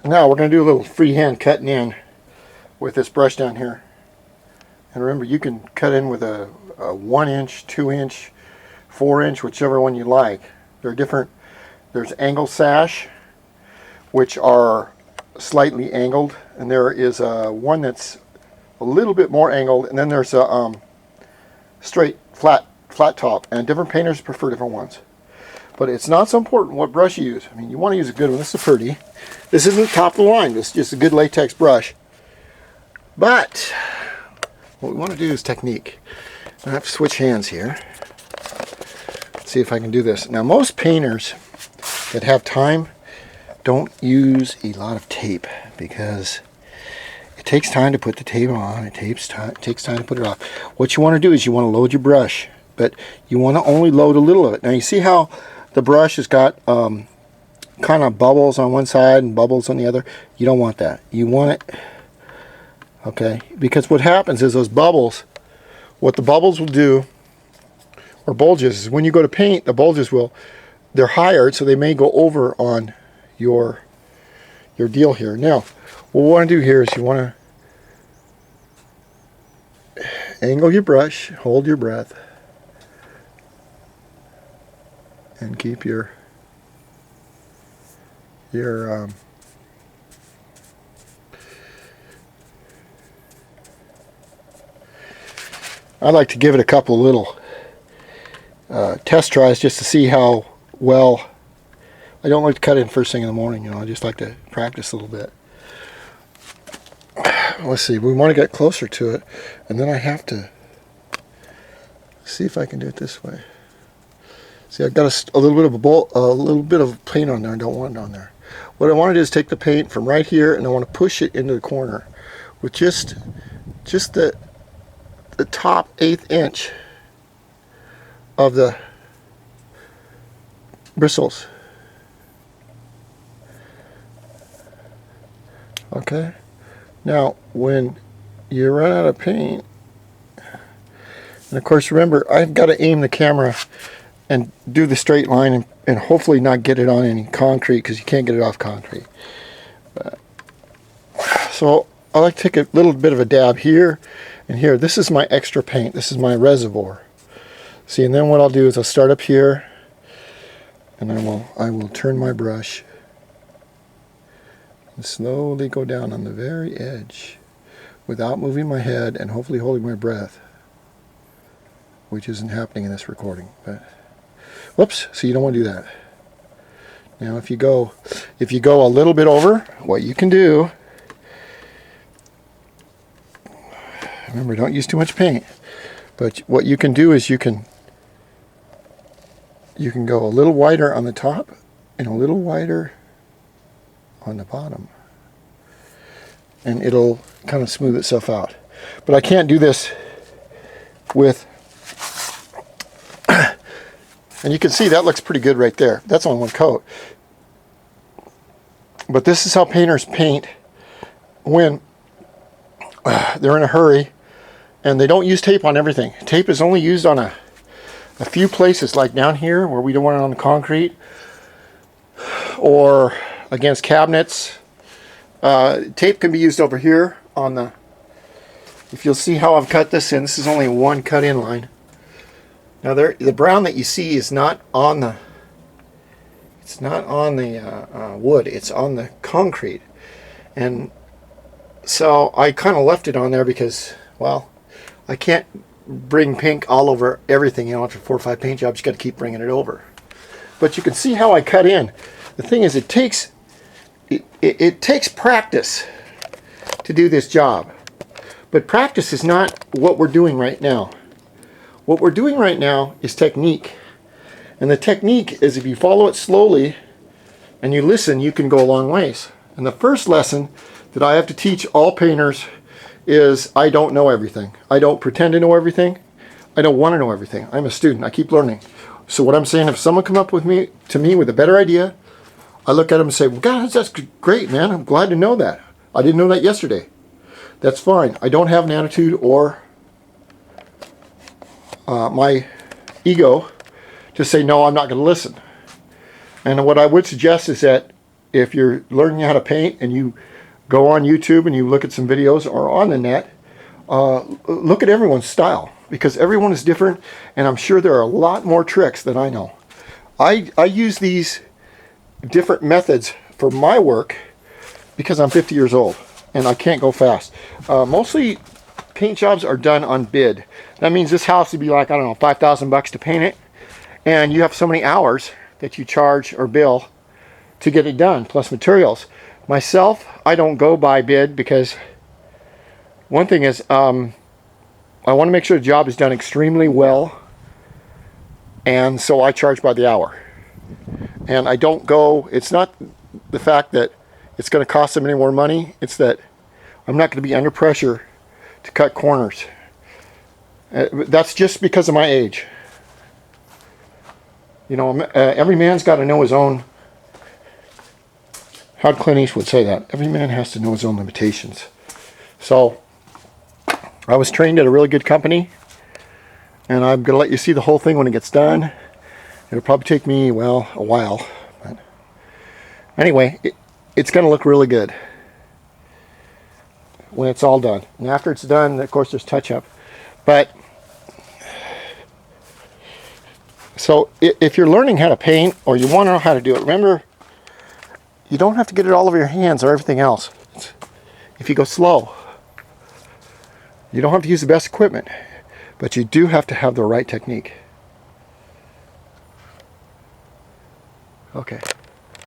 Now we're going to do a little freehand cutting in with this brush down here. And remember, you can cut in with a 1 inch, 2 inch, 4 inch, whichever one you like. There are different, there's angle sash, which are slightly angled, and there is one that's a little bit more angled, and then there's a straight flat top, and different painters prefer different ones. But it's not so important what brush you use. I mean, you want to use a good one. This is pretty. This isn't top of the line. This is just a good latex brush. But what we want to do is technique. I have to switch hands here. Let's see if I can do this. Now, most painters that have time don't use a lot of tape because it takes time to put the tape on. It takes time to put it off. What you want to do is you want to load your brush, but you want to only load a little of it. Now, you see how the brush has got kind of bubbles on one side and bubbles on the other? You don't want that. You want it, okay? Because what happens is those bubbles, what the bubbles will do, or bulges, is when you go to paint, the bulges will, they're higher, so they may go over on your deal here. Now, what we want to do here is you want to angle your brush, hold your breath, and keep your I like to give it a couple little test tries just to see how well. I don't like to cut in first thing in the morning, you know. I just like to practice a little bit. Let's see, we want to get closer to it, and then I have to see if I can do it this way. See, I've got a little bit of paint on there. I don't want it on there. What I want to do is take the paint from right here, and I want to push it into the corner with just the top 1/8 inch of the bristles. Okay. Now, when you run out of paint, and of course, remember, I've got to aim the camera and do the straight line and hopefully not get it on any concrete, because you can't get it off concrete. So I like to take a little bit of a dab here and here. This is my extra paint. This is my reservoir. See, and then what I'll do is I'll start up here, and I will turn my brush and slowly go down on the very edge without moving my head and hopefully holding my breath, which isn't happening in this recording. But whoops, so you don't want to do that. Now if you go a little bit over, what you can do, remember, don't use too much paint, but what you can do is you can go a little wider on the top and a little wider on the bottom, and it'll kind of smooth itself out. But I can't do this with, and you can see that looks pretty good right there. That's on one coat. But this is how painters paint when they're in a hurry, and they don't use tape on everything. Tape is only used on a few places, like down here where we don't want it on the concrete, or against cabinets. Tape can be used over here on the, if you'll see how I've cut this in, this is only one cut in line. Now the brown that you see is not on the, it's not on the wood, it's on the concrete. And so I kind of left it on there because, well, I can't bring pink all over everything, you know, after 4 or 5 paint jobs. You got to keep bringing it over. But you can see how I cut in. The thing is, it takes practice to do this job. But practice is not what we're doing right now. What we're doing right now is technique. And the technique is, if you follow it slowly and you listen, you can go a long ways. And the first lesson that I have to teach all painters is I don't know everything. I don't pretend to know everything. I don't want to know everything. I'm a student. I keep learning. So what I'm saying, if someone come up with me with a better idea, I look at them and say, well, God, that's great, man. I'm glad to know that. I didn't know that yesterday. That's fine. I don't have an attitude or my ego to say, no, I'm not going to listen. And what I would suggest is that if you're learning how to paint and you go on YouTube and you look at some videos or on the net, look at everyone's style, because everyone is different, and I'm sure there are a lot more tricks than I know. I use these different methods for my work because I'm 50 years old and I can't go fast. Mostly paint jobs are done on bid. That means this house would be like, I don't know, 5,000 bucks to paint it, and you have so many hours that you charge or bill to get it done, plus materials. Myself, I don't go by bid because one thing is, I want to make sure the job is done extremely well, and so I charge by the hour. And I don't go, it's not the fact that it's going to cost them any more money, it's that I'm not going to be under pressure to cut corners. That's just because of my age. You know, every man's got to know his own, how'd Clint Eastwood say that? Every man has to know his own limitations. So, I was trained at a really good company, and I'm going to let you see the whole thing when it gets done. It'll probably take me, well, a while. But anyway, it's going to look really good when it's all done. And after it's done, of course, there's touch-up. But, so if you're learning how to paint, or you want to know how to do it, remember, you don't have to get it all over your hands or everything else. If you go slow, you don't have to use the best equipment, but you do have to have the right technique. Okay.